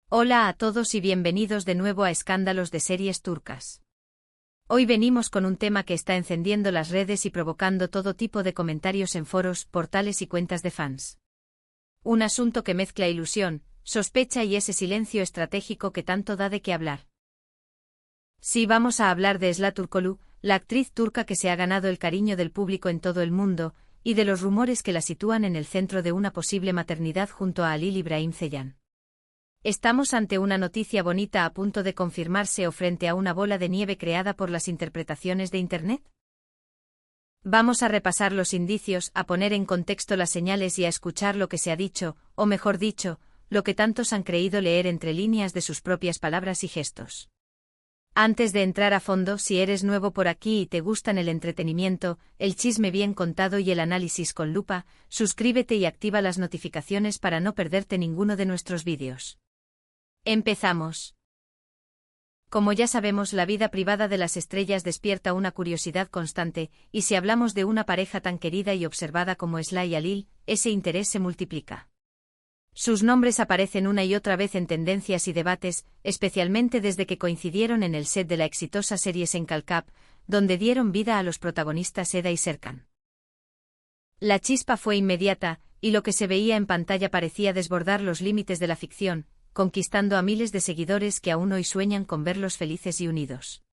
Hola a todos y bienvenidos de nuevo a Escándalos de Series Turcas. Hoy venimos con un tema que está encendiendo las redes y provocando todo tipo de comentarios en foros, portales y cuentas de fans. Un asunto que mezcla ilusión, sospecha y ese silencio estratégico que tanto da de qué hablar. Sí, vamos a hablar de Esla Turkoglu, la actriz turca que se ha ganado el cariño del público en todo el mundo, y de los rumores que la sitúan en el centro de una posible maternidad junto a Halil İbrahim Ceylan. ¿Estamos ante una noticia bonita a punto de confirmarse o frente a una bola de nieve creada por las interpretaciones de Internet? Vamos a repasar los indicios, a poner en contexto las señales y a escuchar lo que se ha dicho, o mejor dicho, lo que tantos han creído leer entre líneas de sus propias palabras y gestos. Antes de entrar a fondo, si eres nuevo por aquí y te gustan el entretenimiento, el chisme bien contado y el análisis con lupa, suscríbete y activa las notificaciones para no perderte ninguno de nuestros vídeos. Empezamos. Como ya sabemos, la vida privada de las estrellas despierta una curiosidad constante, y si hablamos de una pareja tan querida y observada como Esla y Halil, ese interés se multiplica. Sus nombres aparecen una y otra vez en tendencias y debates, especialmente desde que coincidieron en el set de la exitosa serie Senkalkap, donde dieron vida a los protagonistas Eda y Serkan. La chispa fue inmediata, y lo que se veía en pantalla parecía desbordar los límites de la ficción, conquistando a miles de seguidores que aún hoy sueñan con verlos felices y unidos.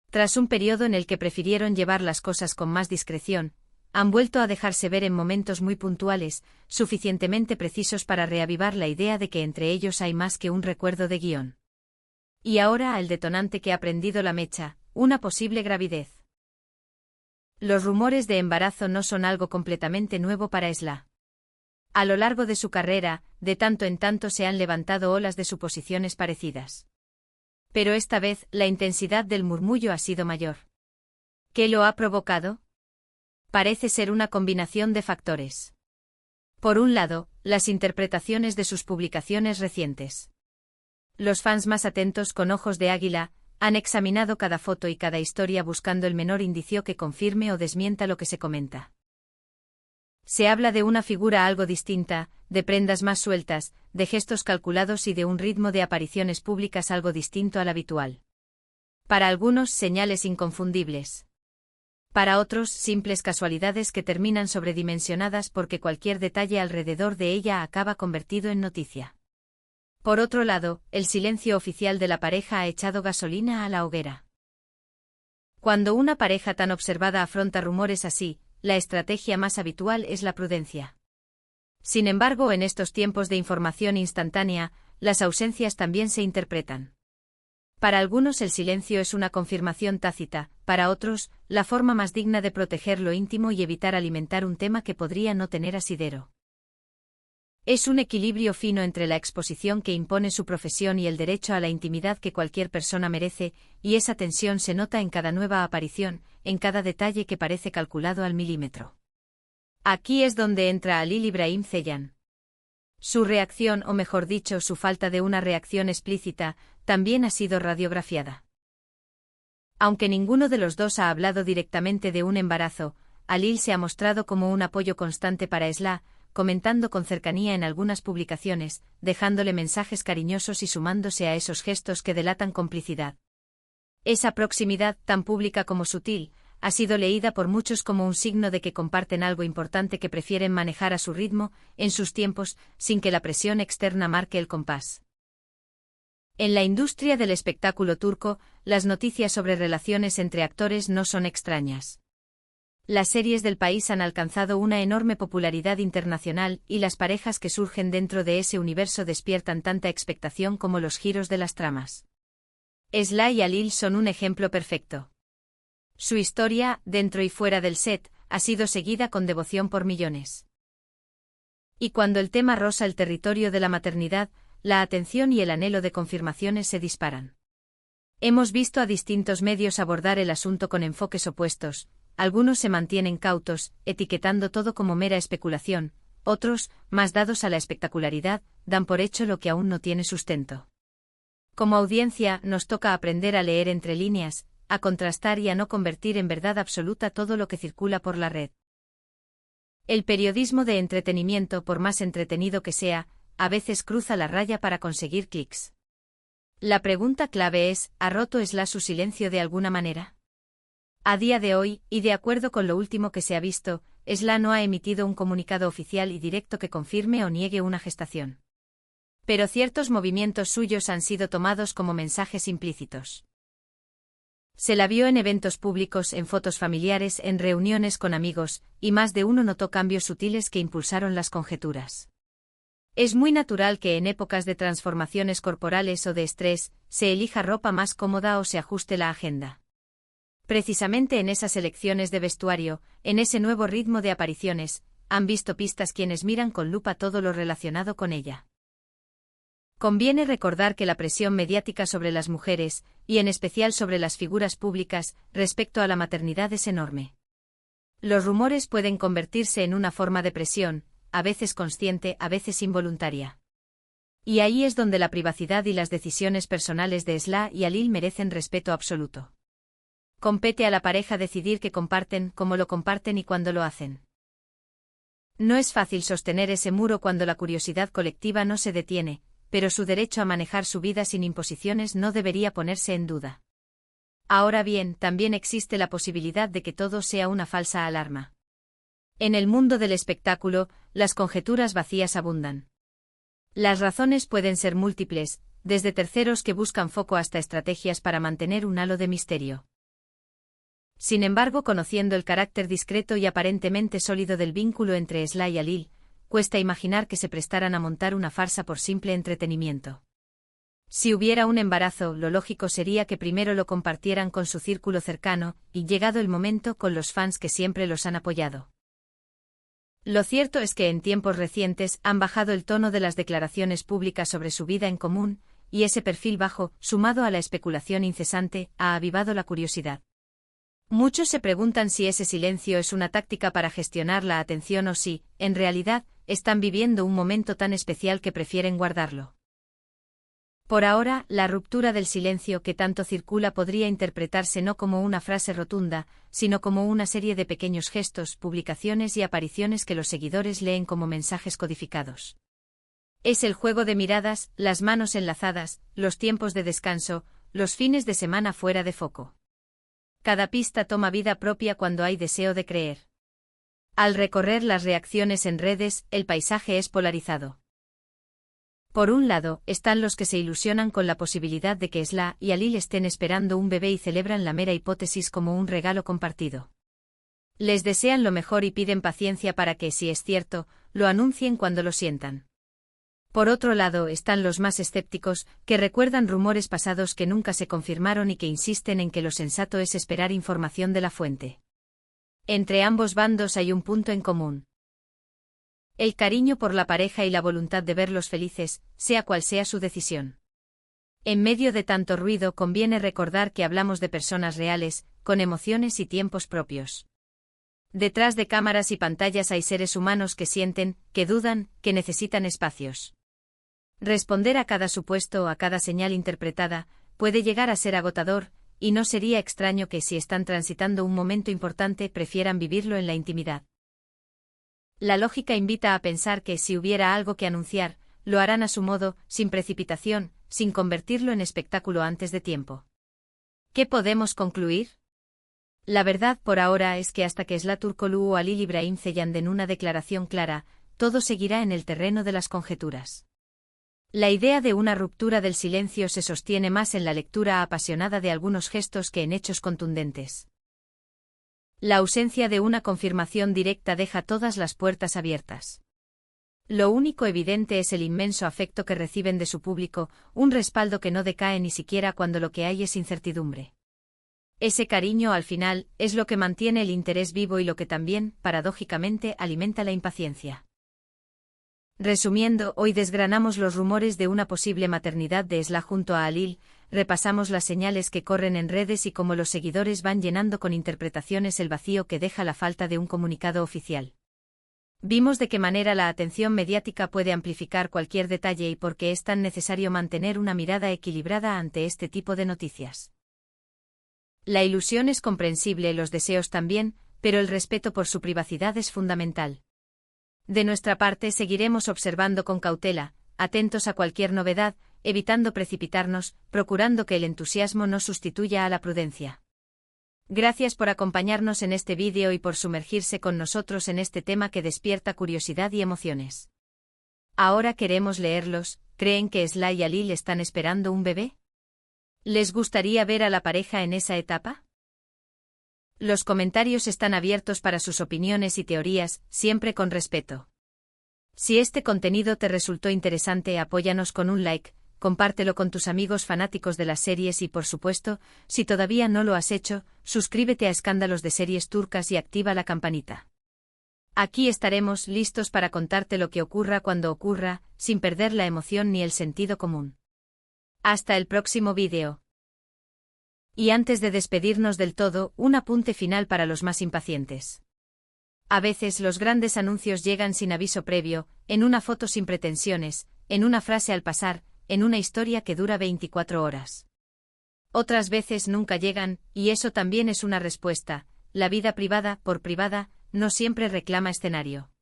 Tras un periodo en el que prefirieron llevar las cosas con más discreción, han vuelto a dejarse ver en momentos muy puntuales, suficientemente precisos para reavivar la idea de que entre ellos hay más que un recuerdo de guión. Y ahora el detonante que ha prendido la mecha, una posible gravidez. Los rumores de embarazo no son algo completamente nuevo para Esla. A lo largo de su carrera, de tanto en tanto se han levantado olas de suposiciones parecidas. Pero esta vez, la intensidad del murmullo ha sido mayor. ¿Qué lo ha provocado? Parece ser una combinación de factores. Por un lado, las interpretaciones de sus publicaciones recientes. Los fans más atentos con ojos de águila, han examinado cada foto y cada historia buscando el menor indicio que confirme o desmienta lo que se comenta. Se habla de una figura algo distinta, de prendas más sueltas, de gestos calculados y de un ritmo de apariciones públicas algo distinto al habitual. Para algunos, señales inconfundibles. Para otros, simples casualidades que terminan sobredimensionadas porque cualquier detalle alrededor de ella acaba convertido en noticia. Por otro lado, el silencio oficial de la pareja ha echado gasolina a la hoguera. Cuando una pareja tan observada afronta rumores así, la estrategia más habitual es la prudencia. Sin embargo, en estos tiempos de información instantánea, las ausencias también se interpretan. Para algunos el silencio es una confirmación tácita, para otros, la forma más digna de proteger lo íntimo y evitar alimentar un tema que podría no tener asidero. Es un equilibrio fino entre la exposición que impone su profesión y el derecho a la intimidad que cualquier persona merece, y esa tensión se nota en cada nueva aparición, en cada detalle que parece calculado al milímetro. Aquí es donde entra Halil İbrahim Ceylan. Su reacción, o mejor dicho, su falta de una reacción explícita, también ha sido radiografiada. Aunque ninguno de los dos ha hablado directamente de un embarazo, Halil se ha mostrado como un apoyo constante para Esla, comentando con cercanía en algunas publicaciones, dejándole mensajes cariñosos y sumándose a esos gestos que delatan complicidad. Esa proximidad, tan pública como sutil, ha sido leída por muchos como un signo de que comparten algo importante que prefieren manejar a su ritmo, en sus tiempos, sin que la presión externa marque el compás. En la industria del espectáculo turco, las noticias sobre relaciones entre actores no son extrañas. Las series del país han alcanzado una enorme popularidad internacional y las parejas que surgen dentro de ese universo despiertan tanta expectación como los giros de las tramas. Esla y Halil son un ejemplo perfecto. Su historia, dentro y fuera del set, ha sido seguida con devoción por millones. Y cuando el tema roza el territorio de la maternidad, la atención y el anhelo de confirmaciones se disparan. Hemos visto a distintos medios abordar el asunto con enfoques opuestos. Algunos se mantienen cautos, etiquetando todo como mera especulación, otros, más dados a la espectacularidad, dan por hecho lo que aún no tiene sustento. Como audiencia, nos toca aprender a leer entre líneas, a contrastar y a no convertir en verdad absoluta todo lo que circula por la red. El periodismo de entretenimiento, por más entretenido que sea, a veces cruza la raya para conseguir clics. La pregunta clave es, ¿ha roto Esla su silencio de alguna manera? A día de hoy, y de acuerdo con lo último que se ha visto, Esla no ha emitido un comunicado oficial y directo que confirme o niegue una gestación. Pero ciertos movimientos suyos han sido tomados como mensajes implícitos. Se la vio en eventos públicos, en fotos familiares, en reuniones con amigos, y más de uno notó cambios sutiles que impulsaron las conjeturas. Es muy natural que en épocas de transformaciones corporales o de estrés, se elija ropa más cómoda o se ajuste la agenda. Precisamente en esas elecciones de vestuario, en ese nuevo ritmo de apariciones, han visto pistas quienes miran con lupa todo lo relacionado con ella. Conviene recordar que la presión mediática sobre las mujeres, y en especial sobre las figuras públicas, respecto a la maternidad es enorme. Los rumores pueden convertirse en una forma de presión, a veces consciente, a veces involuntaria. Y ahí es donde la privacidad y las decisiones personales de Esla y Halil merecen respeto absoluto. Compete a la pareja decidir qué comparten, cómo lo comparten y cuándo lo hacen. No es fácil sostener ese muro cuando la curiosidad colectiva no se detiene, pero su derecho a manejar su vida sin imposiciones no debería ponerse en duda. Ahora bien, también existe la posibilidad de que todo sea una falsa alarma. En el mundo del espectáculo, las conjeturas vacías abundan. Las razones pueden ser múltiples, desde terceros que buscan foco hasta estrategias para mantener un halo de misterio. Sin embargo, conociendo el carácter discreto y aparentemente sólido del vínculo entre Esla y Halil, cuesta imaginar que se prestaran a montar una farsa por simple entretenimiento. Si hubiera un embarazo, lo lógico sería que primero lo compartieran con su círculo cercano, y llegado el momento con los fans que siempre los han apoyado. Lo cierto es que en tiempos recientes han bajado el tono de las declaraciones públicas sobre su vida en común, y ese perfil bajo, sumado a la especulación incesante, ha avivado la curiosidad. Muchos se preguntan si ese silencio es una táctica para gestionar la atención o si, en realidad, están viviendo un momento tan especial que prefieren guardarlo. Por ahora, la ruptura del silencio que tanto circula podría interpretarse no como una frase rotunda, sino como una serie de pequeños gestos, publicaciones y apariciones que los seguidores leen como mensajes codificados. Es el juego de miradas, las manos enlazadas, los tiempos de descanso, los fines de semana fuera de foco. Cada pista toma vida propia cuando hay deseo de creer. Al recorrer las reacciones en redes, el paisaje es polarizado. Por un lado, están los que se ilusionan con la posibilidad de que Esla y Halil estén esperando un bebé y celebran la mera hipótesis como un regalo compartido. Les desean lo mejor y piden paciencia para que, si es cierto, lo anuncien cuando lo sientan. Por otro lado están los más escépticos, que recuerdan rumores pasados que nunca se confirmaron y que insisten en que lo sensato es esperar información de la fuente. Entre ambos bandos hay un punto en común. El cariño por la pareja y la voluntad de verlos felices, sea cual sea su decisión. En medio de tanto ruido conviene recordar que hablamos de personas reales, con emociones y tiempos propios. Detrás de cámaras y pantallas hay seres humanos que sienten, que dudan, que necesitan espacios. Responder a cada supuesto o a cada señal interpretada puede llegar a ser agotador, y no sería extraño que si están transitando un momento importante prefieran vivirlo en la intimidad. La lógica invita a pensar que si hubiera algo que anunciar, lo harán a su modo, sin precipitación, sin convertirlo en espectáculo antes de tiempo. ¿Qué podemos concluir? La verdad por ahora es que hasta que Esla Turkoglu o Halil Ibrahim Ceylan den una declaración clara, todo seguirá en el terreno de las conjeturas. La idea de una ruptura del silencio se sostiene más en la lectura apasionada de algunos gestos que en hechos contundentes. La ausencia de una confirmación directa deja todas las puertas abiertas. Lo único evidente es el inmenso afecto que reciben de su público, un respaldo que no decae ni siquiera cuando lo que hay es incertidumbre. Ese cariño al final es lo que mantiene el interés vivo y lo que también, paradójicamente, alimenta la impaciencia. Resumiendo, hoy desgranamos los rumores de una posible maternidad de Esla junto a Halil, repasamos las señales que corren en redes y cómo los seguidores van llenando con interpretaciones el vacío que deja la falta de un comunicado oficial. Vimos de qué manera la atención mediática puede amplificar cualquier detalle y por qué es tan necesario mantener una mirada equilibrada ante este tipo de noticias. La ilusión es comprensible, los deseos también, pero el respeto por su privacidad es fundamental. De nuestra parte seguiremos observando con cautela, atentos a cualquier novedad, evitando precipitarnos, procurando que el entusiasmo no sustituya a la prudencia. Gracias por acompañarnos en este vídeo y por sumergirse con nosotros en este tema que despierta curiosidad y emociones. Ahora queremos leerlos. ¿Creen que Sly y Alil están esperando un bebé? ¿Les gustaría ver a la pareja en esa etapa? Los comentarios están abiertos para sus opiniones y teorías, siempre con respeto. Si este contenido te resultó interesante, apóyanos con un like, compártelo con tus amigos fanáticos de las series y, por supuesto, si todavía no lo has hecho, suscríbete a Escándalos de Series Turcas y activa la campanita. Aquí estaremos listos para contarte lo que ocurra cuando ocurra, sin perder la emoción ni el sentido común. Hasta el próximo vídeo. Y antes de despedirnos del todo, un apunte final para los más impacientes. A veces los grandes anuncios llegan sin aviso previo, en una foto sin pretensiones, en una frase al pasar, en una historia que dura 24 horas. Otras veces nunca llegan, y eso también es una respuesta. La vida privada, por privada, no siempre reclama escenario.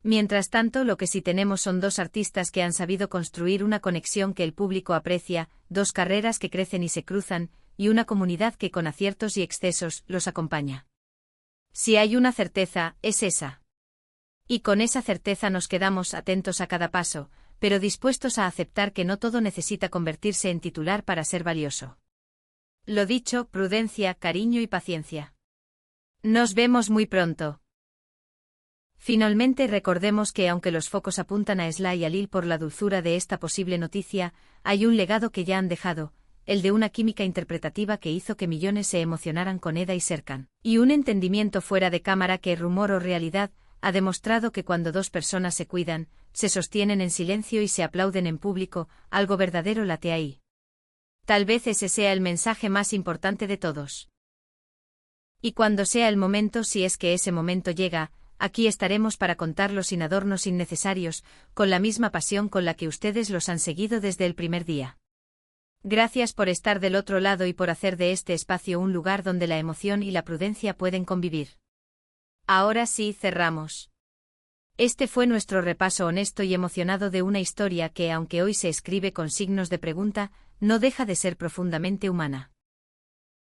Mientras tanto, lo que sí tenemos son dos artistas que han sabido construir una conexión que el público aprecia, dos carreras que crecen y se cruzan, y una comunidad que con aciertos y excesos los acompaña. Si hay una certeza, es esa. Y con esa certeza nos quedamos atentos a cada paso, pero dispuestos a aceptar que no todo necesita convertirse en titular para ser valioso. Lo dicho, prudencia, cariño y paciencia. Nos vemos muy pronto. Finalmente recordemos que aunque los focos apuntan a Sly y Alil por la dulzura de esta posible noticia, hay un legado que ya han dejado, el de una química interpretativa que hizo que millones se emocionaran con Eda y Serkan, y un entendimiento fuera de cámara que, rumor o realidad, ha demostrado que cuando dos personas se cuidan, se sostienen en silencio y se aplauden en público, algo verdadero late ahí. Tal vez ese sea el mensaje más importante de todos. Y cuando sea el momento, si es que ese momento llega, aquí estaremos para contarlo sin adornos innecesarios, con la misma pasión con la que ustedes los han seguido desde el primer día. Gracias por estar del otro lado y por hacer de este espacio un lugar donde la emoción y la prudencia pueden convivir. Ahora sí, cerramos. Este fue nuestro repaso honesto y emocionado de una historia que, aunque hoy se escribe con signos de pregunta, no deja de ser profundamente humana.